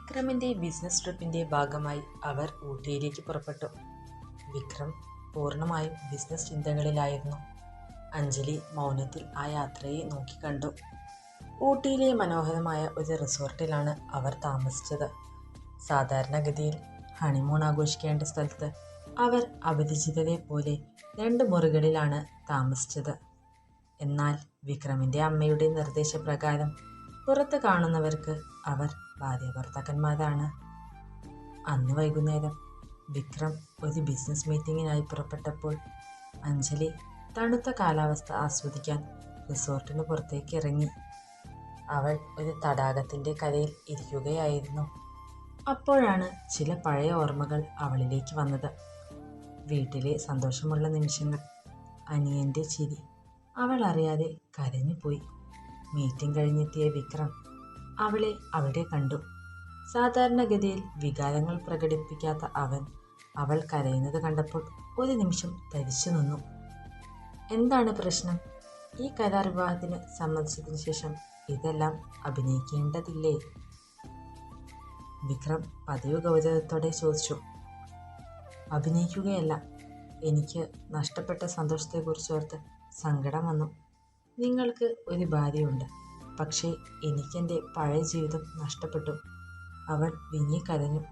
വിക്രമിന്റെ business ട്രിപ്പിന്റെ ഭാഗമായി അവർ ഊട്ടിയിലേക്ക് പുറപ്പെട്ടു. വിക്രം പൂർണ്ണമായും ബിസിനസ് ചിന്തകളിലായിരുന്നു. അഞ്ജലി മൗനത്തിൽ ആ യാത്രയെ നോക്കിക്കണ്ടു. ഊട്ടിയിലെ മനോഹരമായ ഒരു റിസോർട്ടിലാണ് അവർ താമസിച്ചത്. സാധാരണഗതിയിൽ ഹണിമൂൺ ആഘോഷിക്കേണ്ട സ്ഥലത്ത് അവർ അപരിചിതരെ പോലെ 2 മുറികളിലാണ് താമസിച്ചത്. എന്നാൽ വിക്രമിന്റെ അമ്മയുടെ നിർദ്ദേശപ്രകാരം പുറത്ത് കാണുന്നവർക്ക് അവർ ഭാര്യാഭർത്താക്കന്മാരാണ്. അന്ന് വൈകുന്നേരം വിക്രം ഒരു ബിസിനസ് മീറ്റിങ്ങിനായി പുറപ്പെട്ടപ്പോൾ അഞ്ജലി തണുത്ത കാലാവസ്ഥ ആസ്വദിക്കാൻ റിസോർട്ടിന് പുറത്തേക്ക് ഇറങ്ങി. അവൾ ഒരു തടാകത്തിൻ്റെ കരയിൽ ഇരിക്കുകയായിരുന്നു. അപ്പോഴാണ് ചില പഴയ ഓർമ്മകൾ അവളിലേക്ക് വന്നത്. വീട്ടിലെ സന്തോഷമുള്ള നിമിഷങ്ങൾ, അനിയൻ്റെ ചിരി. അവൾ അറിയാതെ കരഞ്ഞുപോയി. മീറ്റിംഗ് കഴിഞ്ഞെത്തിയ വിക്രം അവളെ അവിടെ കണ്ടു. സാധാരണഗതിയിൽ വികാരങ്ങൾ പ്രകടിപ്പിക്കാത്ത അവൾ കരയുന്നത് കണ്ടപ്പോൾ ഒരു നിമിഷം തരിച്ചു നിന്നു. എന്താണ് പ്രശ്നം? ഈ കരാർ വിവാഹത്തിന് സമ്മതിച്ചതിന് ശേഷം ഇതെല്ലാം അഭിനയിക്കേണ്ടതില്ലേ? വിക്രം പതിവ് ഗൗരവത്തോടെ ചോദിച്ചു. അഭിനയിക്കുകയല്ല, എനിക്ക് നഷ്ടപ്പെട്ട സന്തോഷത്തെക്കുറിച്ചോർത്ത് സങ്കടം വന്നു. നിങ്ങൾക്ക് ഒരു ഭാര്യയുണ്ട്, പക്ഷേ എനിക്കെൻ്റെ പഴയ ജീവിതം നഷ്ടപ്പെട്ടു. അവൾ വിങ്ങിക്കരഞ്ഞു.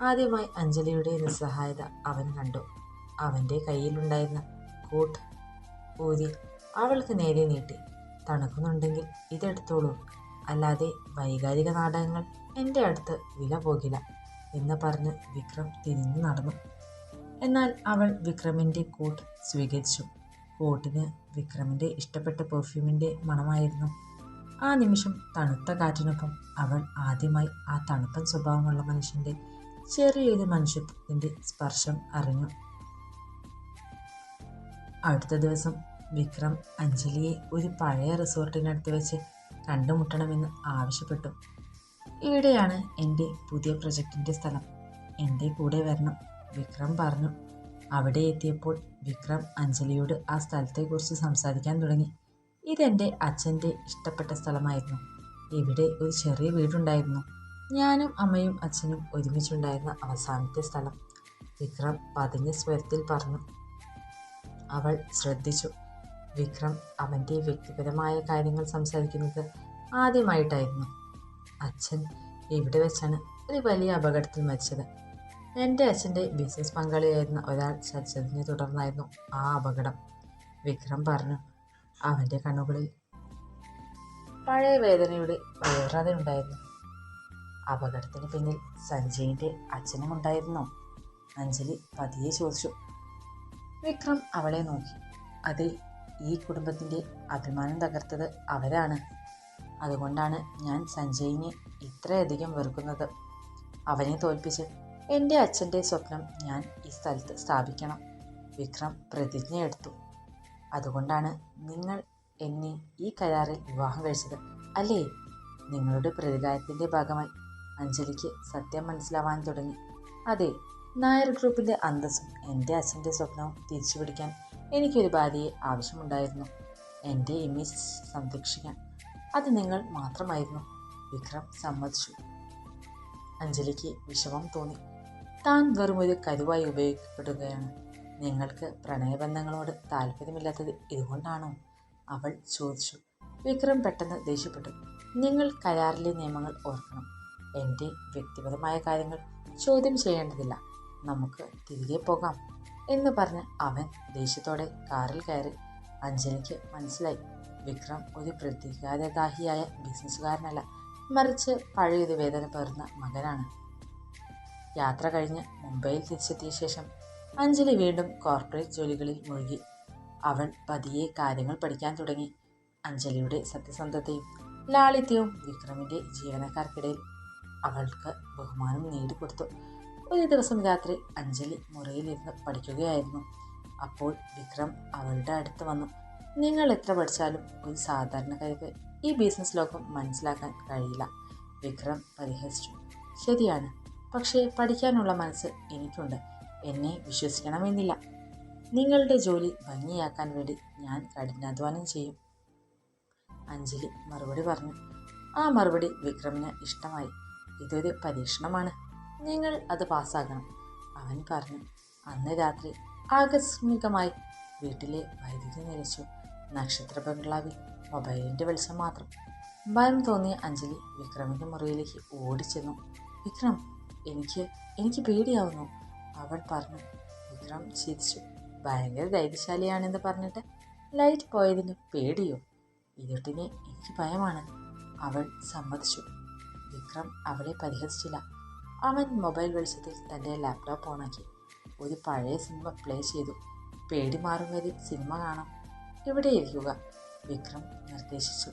ആദ്യമായി അഞ്ജലിയുടെ നിസ്സഹായത അവൻ കണ്ടു. അവൻ്റെ കയ്യിലുണ്ടായിരുന്ന കോട്ട് ഊരി അവൾക്ക് നേരെ നീട്ടി. തണുക്കുന്നുണ്ടെങ്കിൽ ഇതെടുത്തോളൂ, അല്ലാതെ വൈകാരിക നാടകങ്ങൾ എൻ്റെ അടുത്ത് വില പോകില്ല എന്ന് പറഞ്ഞ് വിക്രം തിരിഞ്ഞു നടന്നു. എന്നാൽ അവൾ വിക്രമിൻ്റെ കോട്ട് സ്വീകരിച്ചു. കോട്ടിന് വിക്രമിൻ്റെ ഇഷ്ടപ്പെട്ട പെർഫ്യൂമിൻ്റെ മണമായിരുന്നു. ആ നിമിഷം തണുത്ത കാറ്റിനൊപ്പം അവൾ ആദ്യമായി ആ തണുപ്പൻ സ്വഭാവമുള്ള മനുഷ്യൻ്റെ ചെറിയൊരു മനുഷ്യത്വത്തിൻ്റെ സ്പർശം അറിഞ്ഞു. അടുത്ത ദിവസം വിക്രം അഞ്ജലിയെ ഒരു പഴയ റിസോർട്ടിനടുത്ത് വെച്ച് കണ്ടുമുട്ടണമെന്ന് ആവശ്യപ്പെട്ടു. ഇവിടെയാണ് എൻ്റെ പുതിയ പ്രൊജക്റ്റിൻ്റെ സ്ഥലം, എൻ്റെ കൂടെ വരണം, വിക്രം പറഞ്ഞു. അവിടെ എത്തിയപ്പോൾ വിക്രം അഞ്ജലിയോട് ആ സ്ഥലത്തെക്കുറിച്ച് സംസാരിക്കാൻ തുടങ്ങി. ഇതെൻ്റെ അച്ഛൻ്റെ ഇഷ്ടപ്പെട്ട സ്ഥലമായിരുന്നു. ഇവിടെ ഒരു ചെറിയ വീടുണ്ടായിരുന്നു. ഞാനും അമ്മയും അച്ഛനും ഒരുമിച്ചുണ്ടായിരുന്ന അവസാനത്തെ സ്ഥലം, വിക്രം പതിഞ്ഞ സ്വരത്തിൽ പറഞ്ഞു. അവൾ ശ്രദ്ധിച്ചു. വിക്രം അവൻ്റെ വ്യക്തിപരമായ കാര്യങ്ങൾ സംസാരിക്കുന്നത് ആദ്യമായിട്ടായിരുന്നു. അച്ഛൻ ഇവിടെ വെച്ചാണ് ഒരു വലിയ അപകടത്തിൽ മരിച്ചത്. എൻ്റെ അച്ഛൻ്റെ ബിസിനസ് പങ്കാളിയായിരുന്ന ഒരാൾ ചതിച്ചതിനെ തുടർന്നായിരുന്നു ആ അപകടം, വിക്രം പറഞ്ഞു. അവൻ്റെ കണ്ണുകളിൽ പഴയ വേദനയുടെ വേറെയുണ്ടായിരുന്നു. അപകടത്തിന് പിന്നിൽ സഞ്ജയിൻ്റെ അച്ഛനും ഉണ്ടായിരുന്നോ? അഞ്ജലി പതിയെ ചോദിച്ചു. വിക്രം അവളെ നോക്കി. അതെ, ഈ കുടുംബത്തിൻ്റെ അഭിമാനം തകർത്തത് അവരാണ്. അതുകൊണ്ടാണ് ഞാൻ സഞ്ജയിനെ ഇത്രയധികം വെറുക്കുന്നത്. അവനെ തോൽപ്പിച്ച് എൻ്റെ അച്ഛൻ്റെ സ്വപ്നം ഞാൻ ഈ സ്ഥലത്ത് സ്ഥാപിക്കണം, വിക്രം പ്രതിജ്ഞയെടുത്തു. അതുകൊണ്ടാണ് നിങ്ങൾ എന്നെ ഈ കരാറിൽ വിവാഹം കഴിച്ചത്, അല്ലേ? നിങ്ങളുടെ പ്രതികാരത്തിൻ്റെ ഭാഗമായി അഞ്ജലിക്ക് സത്യം മനസ്സിലാവാൻ തുടങ്ങി. അതെ, നായർ ഗ്രൂപ്പിൻ്റെ അന്തസ്സും എൻ്റെ അച്ഛൻ്റെ സ്വപ്നവും തിരിച്ചുപിടിക്കാൻ എനിക്കൊരു ഭാര്യയെ ആവശ്യമുണ്ടായിരുന്നു. എൻ്റെ ഇമേജ് സംരക്ഷിക്കാൻ അത് നിങ്ങൾ മാത്രമായിരുന്നു, വിക്രം സമ്മതിച്ചു. അഞ്ജലിക്ക് വിഷമം തോന്നി. താൻ വെറുമൊരു കരുവായി ഉപയോഗിക്കപ്പെടുകയാണ്. നിങ്ങൾക്ക് പ്രണയബന്ധങ്ങളോട് താല്പര്യമില്ലാത്തത് ഇതുകൊണ്ടാണോ? അവൾ ചോദിച്ചു. വിക്രം പെട്ടെന്ന് ദേഷ്യപ്പെട്ടു. നിങ്ങൾ കരാറിലെ നിയമങ്ങൾ ഓർക്കണം. എൻ്റെ വ്യക്തിപരമായ കാര്യങ്ങൾ ചോദ്യം ചെയ്യേണ്ടതില്ല. നമുക്ക് തിരികെ പോകാം എന്ന് പറഞ്ഞ് അവൻ ദേഷ്യത്തോടെ കാറിൽ കയറി. അഞ്ജലിക്ക് മനസ്സിലായി, വിക്രം ഒരു പ്രതികാരദാഹിയായ ബിസിനസ്സുകാരനല്ല, മറിച്ച് പഴയൊരു വേദന പേർന്ന മകനാണ്. യാത്ര കഴിഞ്ഞ് മുംബൈയിൽ തിരിച്ചെത്തിയ ശേഷം അഞ്ജലി വീണ്ടും കോർപ്പറേറ്റ് ജോലികളിൽ മുഴുകി. അവൾ പതിയെ കാര്യങ്ങൾ പഠിക്കാൻ തുടങ്ങി. അഞ്ജലിയുടെ സത്യസന്ധതയും ലാളിത്യവും വിക്രമിൻ്റെ ജീവനക്കാർക്കിടയിൽ അവൾക്ക് ബഹുമാനം നേടിക്കൊടുത്തു. ഒരു ദിവസം രാത്രി അഞ്ജലി മുറിയിലിരുന്ന് പഠിക്കുകയായിരുന്നു. അപ്പോൾ വിക്രം അവളുടെ അടുത്ത് വന്നു. നിങ്ങൾ എത്ര പഠിച്ചാലും ഒരു സാധാരണക്കാർക്ക് ഈ ബിസിനസ് ലോകം മനസ്സിലാക്കാൻ കഴിയില്ല, വിക്രം പരിഹസിച്ചു. ശരിയാണ്, പക്ഷേ പഠിക്കാനുള്ള മനസ്സ് എനിക്കുണ്ട്. എന്നെ വിശ്വസിക്കണമെന്നില്ല. നിങ്ങളുടെ ജോലി ഭംഗിയാക്കാൻ വേണ്ടി ഞാൻ കഠിനാധ്വാനം ചെയ്യും, അഞ്ജലി മറുപടി പറഞ്ഞു. ആ മറുപടി വിക്രമിന് ഇഷ്ടമായി. ഇതൊരു പരീക്ഷണമാണ്, നിങ്ങൾ അത് പാസ്സാക്കണം, അവൻ പറഞ്ഞു. അന്ന് രാത്രി ആകസ്മികമായി വീട്ടിലെ വൈദ്യുതി നിലച്ചു. നക്ഷത്ര ബംഗ്ലാവിൽ മൊബൈലിൻ്റെ വെളിച്ചം മാത്രം. ഭയം തോന്നിയ അഞ്ജലി വിക്രമിൻ്റെ മുറിയിലേക്ക് ഓടിച്ചെന്നു. വിക്രം, എനിക്ക് എനിക്ക് പേടിയാവുന്നു, അവൾ പറഞ്ഞു. വിക്രം ചിരിച്ചു. ഭയങ്കര ധൈര്യശാലിയാണെന്ന് പറഞ്ഞിട്ട് ലൈറ്റ് പോയതിന് പേടിയോ? ഇരുട്ടിനെ എനിക്ക് ഭയമാണ്, അവൾ സമ്മതിച്ചു. വിക്രം അവളെ പരിഹസിച്ചില്ല. അവൻ മൊബൈൽ വെളിച്ചത്തിൽ തൻ്റെ ലാപ്ടോപ്പ് ഓണാക്കി. ഒരു പഴയ സിനിമ പ്ലേ ചെയ്തു. പേടി മാറും വരെ സിനിമ കാണാം, ഇവിടെ ഇരിക്കുക, വിക്രം നിർദ്ദേശിച്ചു.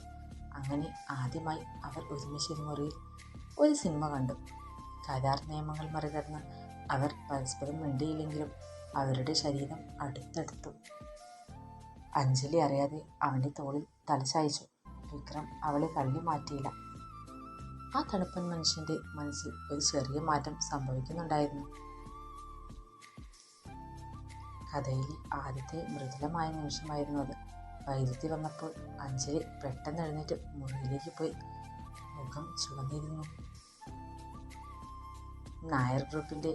അങ്ങനെ ആദ്യമായി അവർ ഒരുമിച്ചൊരു മുറിയിൽ ഒരു സിനിമ കണ്ടു. കരാർ നിയമങ്ങൾ മറികടന്ന് അവർ പരസ്പരം മിണ്ടിയില്ലെങ്കിലും അവരുടെ ശരീരം അടുത്തടുത്തു. അഞ്ജലി അറിയാതെ അവൻ്റെ തോളിൽ തലചായ്ച്ചു. വിക്രം അവളെ തള്ളി മാറ്റിയില്ല. ആ തണുപ്പൻ മനുഷ്യൻ്റെ മനസ്സിൽ ഒരു ചെറിയ മാറ്റം സംഭവിക്കുന്നുണ്ടായിരുന്നു. കഥയിലെ ആദ്യത്തെ മൃദുലമായ നിമിഷമായിരുന്നു അത്. വൈദ്യുതി വന്നപ്പോൾ അഞ്ജലി പെട്ടെന്ന് എഴുന്നേറ്റ് മുറിയിലേക്ക് പോയി. മുഖം ചുവന്നിരുന്നു. നായർ ഗ്രൂപ്പിൻ്റെ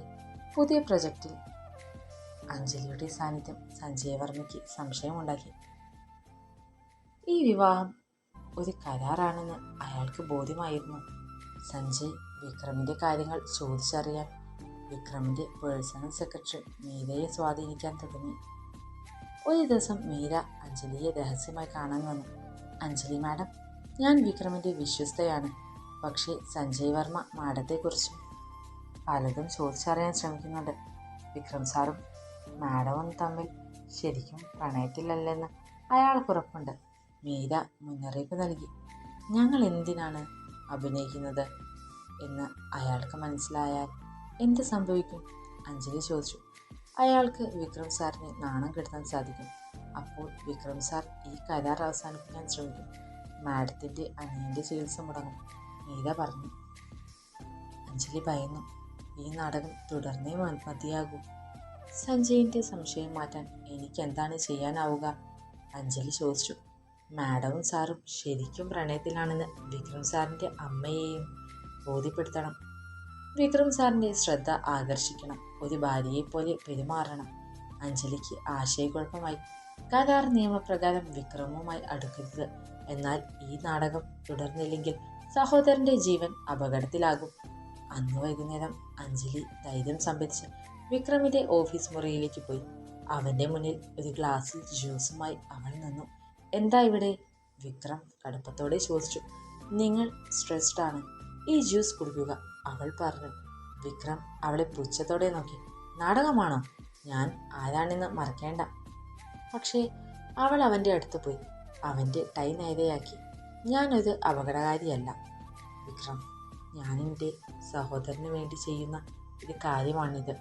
പുതിയ പ്രൊജക്റ്റിൽ അഞ്ജലിയുടെ സാന്നിധ്യം സഞ്ജയ് വർമ്മയ്ക്ക് സംശയമുണ്ടാക്കി. ഈ വിവാഹം ഒരു കരാറാണെന്ന് അയാൾക്ക് ബോധ്യമായിരുന്നു. സഞ്ജയ് വിക്രമിൻ്റെ കാര്യങ്ങൾ ചോദിച്ചറിയാൻ വിക്രമിൻ്റെ പേഴ്സണൽ സെക്രട്ടറി മീരയെ സ്വാധീനിക്കാൻ തുടങ്ങി. ഒരു ദിവസം മീര അഞ്ജലിയെ രഹസ്യമായി കാണാൻ വന്നു. അഞ്ജലി മാഡം, ഞാൻ വിക്രമിൻ്റെ വിശ്വസ്തയാണ്. പക്ഷേ സഞ്ജയ് വർമ്മ മാഡത്തെക്കുറിച്ചും പലതും ചോദിച്ചറിയാൻ ശ്രമിക്കുന്നുണ്ട്. വിക്രം സാറും മാഡവും തമ്മിൽ ശരിക്കും പ്രണയത്തിലല്ലെന്ന് അയാൾക്കുറപ്പുണ്ട്, മീര മുന്നറിയിപ്പ് നൽകി. ഞങ്ങൾ എന്തിനാണ് അഭിനയിക്കുന്നത് എന്ന് അയാൾക്ക് മനസ്സിലായാൽ എന്ത് സംഭവിക്കും? അഞ്ജലി ചോദിച്ചു. അയാൾക്ക് വിക്രം സാറിനെ നാണം കെടുത്താൻ സാധിക്കും. അപ്പോൾ വിക്രം സാർ ഈ കരാർ അവസാനിപ്പിക്കാൻ ശ്രമിക്കും. മാഡത്തിൻ്റെ അനിയൻ്റെ ചികിത്സ മുടങ്ങും, മീര പറഞ്ഞു. അഞ്ജലി ഭയന്നു. ഈ നാടകം തുടർന്നേ മതിയാകൂ. സഞ്ജയിൻ്റെ സംശയം മാറ്റാൻ എനിക്കെന്താണ് ചെയ്യാനാവുക? അഞ്ജലി ചോദിച്ചു. മാഡവും സാറും ശരിക്കും പ്രണയത്തിലാണെന്ന് വിക്രം സാറിൻ്റെ അമ്മയെയും ബോധ്യപ്പെടുത്തണം. വിക്രം സാറിൻ്റെ ശ്രദ്ധ ആകർഷിക്കണം. ഒരു ഭാര്യയെപ്പോലെ പെരുമാറണം. അഞ്ജലിക്ക് ആശയക്കുഴപ്പമായി. കരാർ നിയമപ്രകാരം വിക്രമുമായി അടുക്കരുത്. എന്നാൽ ഈ നാടകം തുടർന്നില്ലെങ്കിൽ സഹോദരൻ്റെ ജീവൻ അപകടത്തിലാകും. അന്ന് വൈകുന്നേരം അഞ്ജലി ധൈര്യം സംഭരിച്ച് വിക്രമിൻ്റെ ഓഫീസ് മുറിയിലേക്ക് പോയി. അവൻ്റെ മുന്നിൽ ഒരു ഗ്ലാസ്സിൽ ജ്യൂസുമായി അവൾ നിന്നു. എന്താ ഇവിടെ? വിക്രം കടുപ്പത്തോടെ ചോദിച്ചു. നിങ്ങൾ സ്ട്രെസ്ഡ് ആണ്, ഈ ജ്യൂസ് കുടിക്കുക, അവൾ പറഞ്ഞു. വിക്രം അവളെ പുച്ഛത്തോടെ നോക്കി. നാടകമാണോ? ഞാൻ ആരാണെന്ന് മറക്കേണ്ട. പക്ഷേ അവൾ അവൻ്റെ അടുത്ത് പോയി അവൻ്റെ ടൈ നേരെയാക്കി. ഞാനൊരു അപകടകാരിയല്ല വിക്രം, ഞാനെൻ്റെ സഹോദരന് വേണ്ടി ചെയ്യുന്ന ഒരു കാര്യമാണിത്.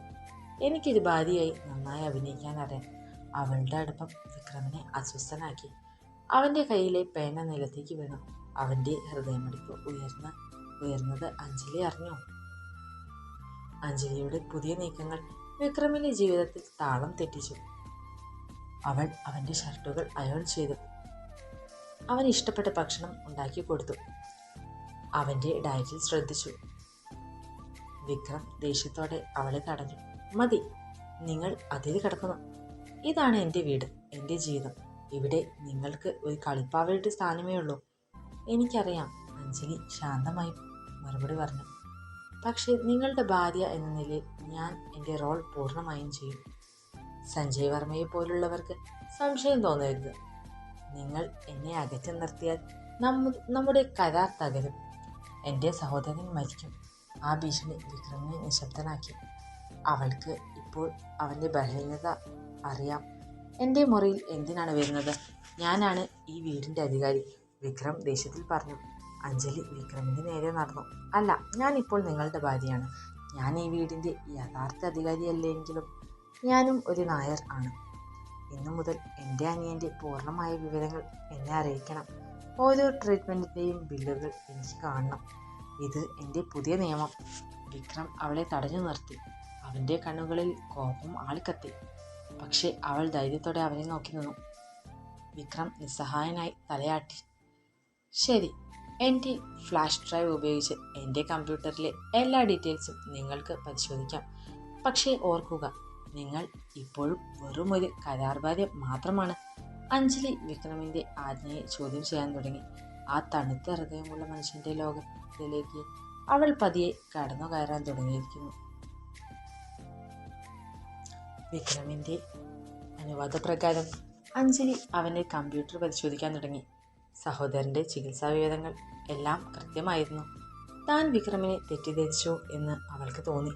എനിക്കൊരു ഭാര്യയായി നന്നായി അഭിനയിക്കാൻ അറിയാം. അവളുടെ അടുപ്പം വിക്രമിനെ അസ്വസ്ഥനാക്കി. അവൻ്റെ കയ്യിലെ പേന നിലത്തേക്ക് വീണു. അവൻ്റെ ഹൃദയമിടിപ്പ് ഉയർന്നത് അഞ്ജലി അറിഞ്ഞു. അഞ്ജലിയുടെ പുതിയ നീക്കങ്ങൾ വിക്രമിൻ്റെ ജീവിതത്തിൽ താളം തെറ്റിച്ചു. അവൾ അവൻ്റെ ഷർട്ടുകൾ അയൺ ചെയ്തു. അവൻ ഇഷ്ടപ്പെട്ട ഭക്ഷണം ഉണ്ടാക്കി കൊടുത്തു. അവൻ്റെ ഡയറ്റിൽ ശ്രദ്ധിച്ചു. വിക്രം ദേഷ്യത്തോടെ അവളെ തടഞ്ഞു. മതി, നിങ്ങൾ അതിൽ കിടക്കുന്നു. ഇതാണ് എൻ്റെ വീട്, എൻ്റെ ജീവിതം. ഇവിടെ നിങ്ങൾക്ക് ഒരു കളിപ്പാവയുടെ സ്ഥാനമേ ഉള്ളൂ. എനിക്കറിയാം, അഞ്ജലി ശാന്തമായി മറുപടി പറഞ്ഞു. പക്ഷേ നിങ്ങളുടെ ഭാര്യ എന്ന നിലയിൽ ഞാൻ എൻ്റെ റോൾ പൂർണ്ണമായും ചെയ്യും. സഞ്ജയ് വർമ്മയെ പോലുള്ളവർക്ക് സംശയം തോന്നരുത്. നിങ്ങൾ എന്നെ അകറ്റി നിർത്തിയാൽ നമ്മുടെ കരാർ തകരും. എൻ്റെ സഹോദരൻ മരിക്കും. ആ ഭീഷണി വിക്രമിനെ നിശബ്ദനാക്കി. അവൾക്ക് ഇപ്പോൾ അവൻ്റെ ബലഹീനത അറിയാം. എൻ്റെ മുറിയിൽ എന്തിനാണ് വരുന്നത്? ഞാനാണ് ഈ വീടിൻ്റെ അധികാരി, വിക്രം ദേഷ്യത്തിൽ പറഞ്ഞു. അഞ്ജലി വിക്രമിൻ്റെ നേരെ നടന്നു. അല്ല, ഞാനിപ്പോൾ നിങ്ങളുടെ ഭാര്യയാണ്. ഞാൻ ഈ വീടിൻ്റെ യഥാർത്ഥ അധികാരിയല്ലെങ്കിലും ഞാനും ഒരു നായർ ആണ്. ഇന്നു മുതൽ എൻ്റെ അനിയൻ്റെ പൂർണ്ണമായ വിവരങ്ങൾ എന്നെ അറിയിക്കണം. ഓരോ ട്രീറ്റ്മെൻറ്റിൻ്റെയും ബില്ലുകൾ എനിക്ക് കാണണം. ഇത് എൻ്റെ പുതിയ നിയമം. വിക്രം അവളെ തടഞ്ഞു നിർത്തി. അവൻ്റെ കണ്ണുകളിൽ കോപം ആളിക്കത്തി. പക്ഷേ അവൾ ധൈര്യത്തോടെ അവനെ നോക്കി നിന്നു. വിക്രം നിസ്സഹായനായി തലയാട്ടി. ശരി, എൻ്റെ ഫ്ലാഷ് ഡ്രൈവ് ഉപയോഗിച്ച് എൻ്റെ കമ്പ്യൂട്ടറിലെ എല്ലാ ഡീറ്റെയിൽസും നിങ്ങൾക്ക് പരിശോധിക്കാം. പക്ഷേ ഓർക്കുക, നിങ്ങൾ ഇപ്പോഴും വെറും ഒരു കരാർഭാര്യ മാത്രമാണ്. അഞ്ജലി വിക്രമിൻ്റെ ആജ്ഞയെ ചോദ്യം ചെയ്യാൻ തുടങ്ങി. ആ തണുത്ത ഹൃദയമുള്ള മനുഷ്യൻ്റെ ലോകത്തിലേക്ക് അവൾ പതിയെ കടന്നു കയറാൻ തുടങ്ങിയിരിക്കുന്നു. വിക്രമിൻ്റെ അനുവാദപ്രകാരം അഞ്ജലി അവൻ്റെ കമ്പ്യൂട്ടർ പരിശോധിക്കാൻ തുടങ്ങി. സഹോദരൻ്റെ ചികിത്സാ വിവരങ്ങൾ എല്ലാം കൃത്യമായിരുന്നു. താൻ വിക്രമിനെ തെറ്റിദ്ധരിച്ചോ എന്ന് അവൾക്ക് തോന്നി.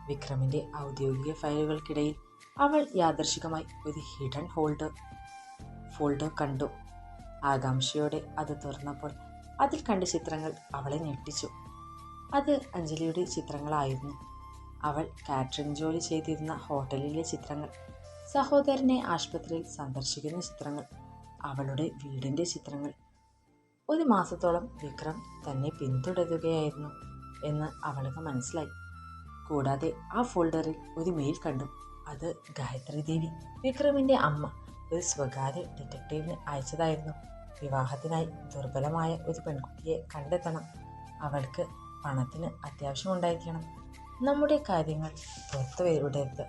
വിക്രമിൻ്റെ ഔദ്യോഗിക ഫയലുകൾക്കിടയിൽ അവൾ യാദൃശികമായി ഒരു ഹിഡൻ ഫോൾഡർ കണ്ടു. ആകാംക്ഷയോടെ അത് തുറന്നപ്പോൾ അതിൽ കണ്ട ചിത്രങ്ങൾ അവളെ ഞെട്ടിച്ചു. അത് അഞ്ജലിയുടെ ചിത്രങ്ങളായിരുന്നു. അവൾ കാറ്ററിംഗ് ജോലി ചെയ്തിരുന്ന ഹോട്ടലിലെ ചിത്രങ്ങൾ, സഹോദരനെ ആശുപത്രിയിൽ സന്ദർശിക്കുന്ന ചിത്രങ്ങൾ, അവളുടെ വീടിൻ്റെ ചിത്രങ്ങൾ. ഒരു മാസത്തോളം വിക്രം തന്നെ പിന്തുടരുകയായിരുന്നു എന്ന് അവൾക്ക് മനസ്സിലായി. കൂടാതെ ആ ഫോൾഡറിൽ ഒരു മെയിൽ കണ്ടു. അത് ഗായത്രി ദേവി, വിക്രമിൻ്റെ അമ്മ, ഒരു സ്വകാര്യ ഡിറ്റക്റ്റീവിന് അയച്ചതായിരുന്നു. വിവാഹത്തിനായി ദുർബലമായ ഒരു പെൺകുട്ടിയെ കണ്ടെത്തണം. അവൾക്ക് പണത്തിന് അത്യാവശ്യമുണ്ടായിരിക്കണം. നമ്മുടെ കാര്യങ്ങൾ പുറത്തു വിടരുത്.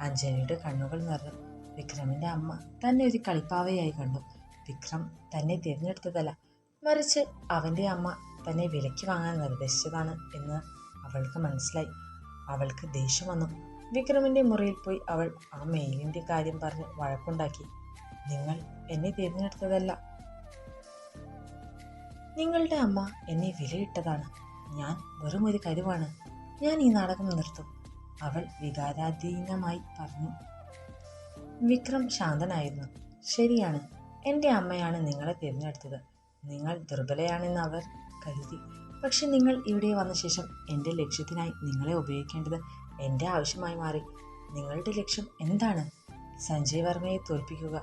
അഞ്ജലിയുടെ കണ്ണുകൾ നിറഞ്ഞു. വിക്രമിൻ്റെ അമ്മ തന്നെ ഒരു കളിപ്പാവയായി കണ്ടു. വിക്രം തന്നെ തിരഞ്ഞെടുത്തതല്ല, മറിച്ച് അവൻ്റെ അമ്മ തന്നെ വിലയ്ക്ക് വാങ്ങാൻ നിർദ്ദേശിച്ചതാണ് എന്ന് അവൾക്ക് മനസ്സിലായി. അവൾക്ക് ദേഷ്യം വന്നു. വിക്രമിൻ്റെ മുറിയിൽ പോയി അവൾ ആ മെയിലിൻ്റെ കാര്യം പറഞ്ഞ് വഴക്കുണ്ടാക്കി. നിങ്ങൾ എന്നെ തിരഞ്ഞെടുത്തതല്ല, നിങ്ങളുടെ അമ്മ എന്നെ വിലയിട്ടതാണ്. ഞാൻ വെറും ഒരു കരുവാണ്. ഞാൻ ഈ നാടകം നിർത്തും, അവൾ വികാരാധീനമായി പറഞ്ഞു. വിക്രം ശാന്തനായിരുന്നു. ശരിയാണ്, എൻ്റെ അമ്മയാണ് നിങ്ങളെ തിരഞ്ഞെടുത്തത്. നിങ്ങൾ ദുർബലയാണെന്ന് അവർ കരുതി. പക്ഷെ നിങ്ങൾ ഇവിടെ വന്ന ശേഷം എൻ്റെ ലക്ഷ്യത്തിനായി നിങ്ങളെ ഉപയോഗിക്കേണ്ടത് എൻ്റെ ആവശ്യമായി മാറി. നിങ്ങളുടെ ലക്ഷ്യം എന്താണ്? സഞ്ജയ് വർമ്മയെ തോൽപ്പിക്കുക?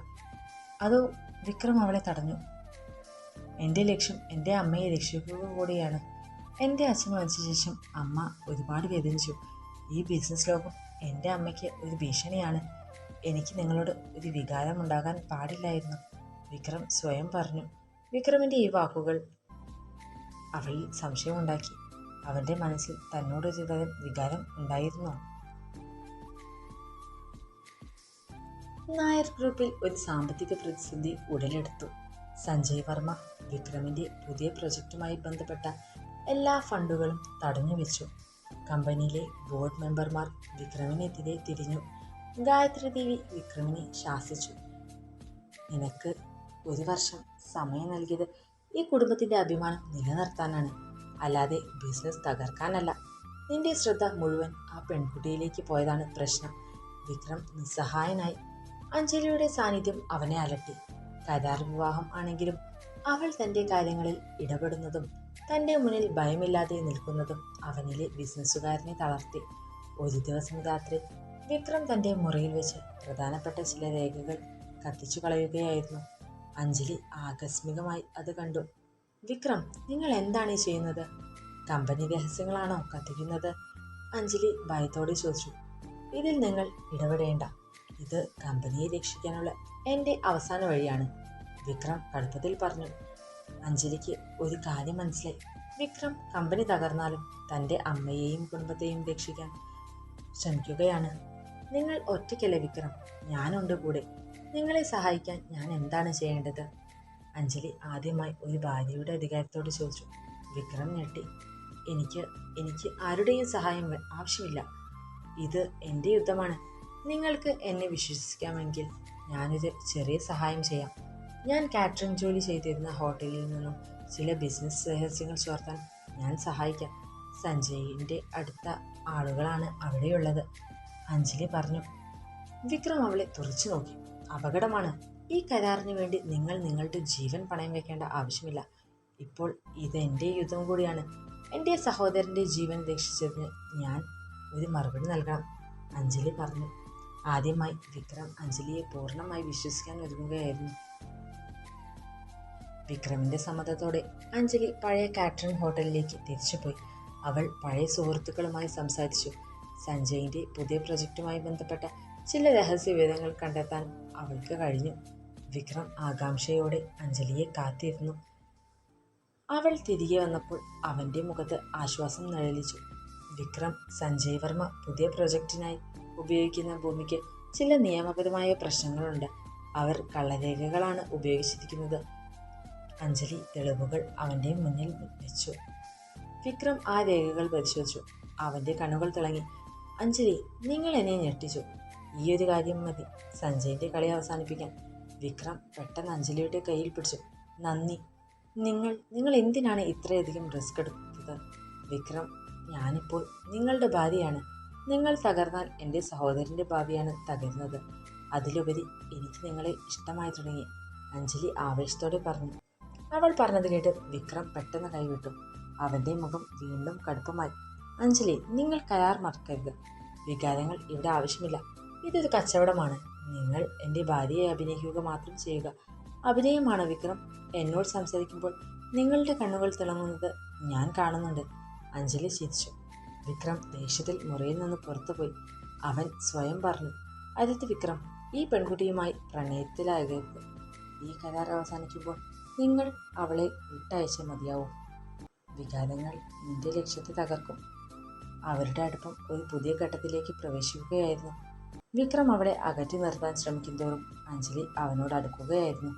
അതോ? വിക്രം അവളെ തടഞ്ഞു. എൻ്റെ ലക്ഷ്യം എൻ്റെ അമ്മയെ രക്ഷിക്കുക കൂടിയാണ്. എൻ്റെ അച്ഛൻ മരിച്ച ശേഷം അമ്മ ഒരുപാട് വേദനിച്ചു. ഈ ബിസിനസ് ലോകം എൻ്റെ അമ്മയ്ക്ക് ഒരു ഭീഷണിയാണ്. എനിക്ക് നിങ്ങളോട് ഒരു വികാരം ഉണ്ടാകാൻ പാടില്ലായിരുന്നു, വിക്രം സ്വയം പറഞ്ഞു. വിക്രമിൻ്റെ ഈ വാക്കുകൾ അവളിൽ സംശയമുണ്ടാക്കി. അവൻ്റെ മനസ്സിൽ തന്നോടൊരു തരം വികാരം ഉണ്ടായിരുന്നോ? നായർ ഗ്രൂപ്പിൽ ഒരു സാമ്പത്തിക പ്രതിസന്ധി ഉടലെടുത്തു. സഞ്ജയ് വർമ്മ വിക്രമിൻ്റെ പുതിയ പ്രൊജക്റ്റുമായി ബന്ധപ്പെട്ട എല്ലാ ഫണ്ടുകളും തടഞ്ഞുവെച്ചു. കമ്പനിയിലെ ബോർഡ് മെമ്പർമാർ വിക്രമിനെതിരെ തിരിഞ്ഞു. ഗായത്രി ദേവി വിക്രമിനെ ശാസിച്ചു. നിനക്ക് ഒരു വർഷം സമയം നൽകിയത് ഈ കുടുംബത്തിൻ്റെ അഭിമാനം നിലനിർത്താനാണ്, അല്ലാതെ ബിസിനസ് തകർക്കാനല്ല. നിന്റെ ശ്രദ്ധ മുഴുവൻ ആ പെൺകുട്ടിയിലേക്ക് പോയതാണ് പ്രശ്നം. വിക്രം നിസ്സഹായനായി. അഞ്ജലിയുടെ സാന്നിധ്യം അവനെ അലട്ടി. കരാർ വിവാഹം ആണെങ്കിലും അവൾ തൻ്റെ കാര്യങ്ങളിൽ ഇടപെടുന്നതും തൻ്റെ മുന്നിൽ ഭയമില്ലാതെ നിൽക്കുന്നതും അവനിലെ ബിസിനസ്സുകാരനെ തളർത്തി. ഒരു ദിവസം രാത്രി വിക്രം തൻ്റെ മുറിയിൽ വെച്ച് പ്രധാനപ്പെട്ട ചില രേഖകൾ കത്തിച്ചു കളയുകയായിരുന്നു. അഞ്ജലി ആകസ്മികമായി അത് കണ്ടു. വിക്രം, നിങ്ങൾ എന്താണ് ഈ ചെയ്യുന്നത്? കമ്പനി രഹസ്യങ്ങളാണോ കത്തിക്കുന്നത്? അഞ്ജലി ഭയത്തോടെ ചോദിച്ചു. ഇതിൽ നിങ്ങൾ ഇടപെടേണ്ട. ഇത് കമ്പനിയെ രക്ഷിക്കാനുള്ള എൻ്റെ അവസാന വഴിയാണ്, വിക്രം കടുപ്പത്തിൽ പറഞ്ഞു. അഞ്ജലിക്ക് ഒരു കാര്യം മനസ്സിലായി. വിക്രം കമ്പനി തകർന്നാലും തൻ്റെ അമ്മയെയും കുടുംബത്തെയും രക്ഷിക്കാൻ ശ്രമിക്കുകയാണ്. നിങ്ങൾ ഒറ്റയ്ക്കല്ല വിക്രം, ഞാനുണ്ട് കൂടെ. നിങ്ങളെ സഹായിക്കാൻ ഞാൻ എന്താണ് ചെയ്യേണ്ടത്? അഞ്ജലി ആദ്യമായി ഒരു ഭാര്യയുടെ അധികാരത്തോട് ചോദിച്ചു. വിക്രം ഞെട്ടി. എനിക്ക് ആരുടെയും സഹായം ആവശ്യമില്ല. ഇത് എൻ്റെ യുദ്ധമാണ്. നിങ്ങൾക്ക് എന്നെ വിശ്വസിക്കാമെങ്കിൽ ഞാനൊരു ചെറിയ സഹായം ചെയ്യാം. ഞാൻ കാറ്ററിംഗ് ജോലി ചെയ്തിരുന്ന ഹോട്ടലിൽ നിന്നും ചില ബിസിനസ് രഹസ്യങ്ങൾ ചോർത്താൻ ഞാൻ സഹായിക്കാം. സഞ്ജയിൻ്റെ അടുത്ത ആളുകളാണ് അവിടെയുള്ളത്, അഞ്ജലി പറഞ്ഞു. വിക്രം അവളെ തുറച്ചു നോക്കി. അപകടമാണ്. ഈ കരാറിന് വേണ്ടി നിങ്ങൾ നിങ്ങളുടെ ജീവൻ പണയം വെക്കേണ്ട ആവശ്യമില്ല. ഇപ്പോൾ ഇത് എൻ്റെ യുദ്ധം കൂടിയാണ്. എൻ്റെ സഹോദരൻ്റെ ജീവൻ രക്ഷിച്ചതിന് ഞാൻ ഒരു മറുപടി നൽകണം, അഞ്ജലി പറഞ്ഞു. ആദ്യമായി വിക്രം അഞ്ജലിയെ പൂർണ്ണമായി വിശ്വസിക്കാൻ ഒരുങ്ങുകയായിരുന്നു. വിക്രമിൻ്റെ സമ്മതത്തോടെ അഞ്ജലി പഴയ കാറ്ററിംഗ് ഹോട്ടലിലേക്ക് തിരിച്ചുപോയി. അവൾ പഴയ സുഹൃത്തുക്കളുമായി സംസാരിച്ചു. സഞ്ജയിൻ്റെ പുതിയ പ്രൊജക്റ്റുമായി ബന്ധപ്പെട്ട ചില രഹസ്യ വിവരങ്ങൾ കണ്ടെത്താൻ അവൾക്ക് കഴിഞ്ഞു. വിക്രം ആകാംക്ഷയോടെ അഞ്ജലിയെ കാത്തിരുന്നു. അവൾ തിരികെ വന്നപ്പോൾ അവൻ്റെ മുഖത്ത് ആശ്വാസം നിഴലിച്ചു. വിക്രം, സഞ്ജയ് വർമ്മ പുതിയ പ്രൊജക്റ്റിനായി ഉപയോഗിക്കുന്ന ഭൂമിക്ക് ചില നിയമപരമായ പ്രശ്നങ്ങളുണ്ട്. അവർ കള്ളരേഖകളാണ് ഉപയോഗിച്ചിരിക്കുന്നത്. അഞ്ജലി തെളിവുകൾ അവൻ്റെ മുന്നിൽ വെച്ചു. വിക്രം ആ രേഖകൾ പരിശോധിച്ചു. അവൻ്റെ കണ്ണുകൾ തിളങ്ങി. അഞ്ജലി, നിങ്ങൾ എന്നെ ഞെട്ടിച്ചു. ഈ ഒരു കാര്യം മതി സഞ്ജയിൻ്റെ കളി അവസാനിപ്പിക്കാൻ. വിക്രം പെട്ടെന്ന് അഞ്ജലിയുടെ കയ്യിൽ പിടിച്ചു. നന്ദി. നിങ്ങൾ എന്തിനാണ് ഇത്രയധികം റിസ്ക് എടുത്തത്? വിക്രം, ഞാനിപ്പോൾ നിങ്ങളുടെ ഭാര്യയാണ്. നിങ്ങൾ തകർന്നാൽ എൻ്റെ സഹോദരൻ്റെ ഭാവിയാണ് തകരുന്നത്. അതിലുപരി എനിക്ക് നിങ്ങളെ ഇഷ്ടമായി തുടങ്ങി, അഞ്ജലി ആവേശത്തോടെ പറഞ്ഞു. അവൾ പറഞ്ഞത് കേട്ട് വിക്രം പെട്ടെന്ന് കൈവിട്ടു. അവൻ്റെ മുഖം വീണ്ടും കടുപ്പമായി. അഞ്ജലി, നിങ്ങൾ കരാർ മറക്കരുത്. വികാരങ്ങൾ ഇവിടെ ആവശ്യമില്ല. ഇതൊരു കച്ചവടമാണ്. നിങ്ങൾ എൻ്റെ ഭാര്യയെ അഭിനയിക്കുക മാത്രം ചെയ്യുക. അഭിനയമാണ് വിക്രം. എന്നോട് സംസാരിക്കുമ്പോൾ നിങ്ങളുടെ കണ്ണുകൾ തിളങ്ങുന്നത് ഞാൻ കാണുന്നുണ്ട്. അഞ്ജലി ചിരിച്ചു. വിക്രം ദേഷ്യത്തിൽ മുറിയിൽ നിന്ന് പുറത്തുപോയി. അവൻ സ്വയം പറഞ്ഞു, അരുത് വിക്രം, ഈ പെൺകുട്ടിയുമായി പ്രണയത്തിലാകരുത്. ഈ കരാർ അവസാനിക്കുമ്പോൾ നിങ്ങൾ അവളെ വിട്ടയച്ചേ മതിയാവും. വികാരങ്ങൾ നിന്റെ ലക്ഷ്യത്തെ തകർക്കും. അവരുടെ അടുപ്പം ഒരു പുതിയ ഘട്ടത്തിലേക്ക് പ്രവേശിക്കുകയായിരുന്നു. വിക്രം അവളെ അകറ്റി നിർത്താൻ ശ്രമിക്കുന്തോറും അഞ്ജലി അവനോട് അടുക്കുകയായിരുന്നു.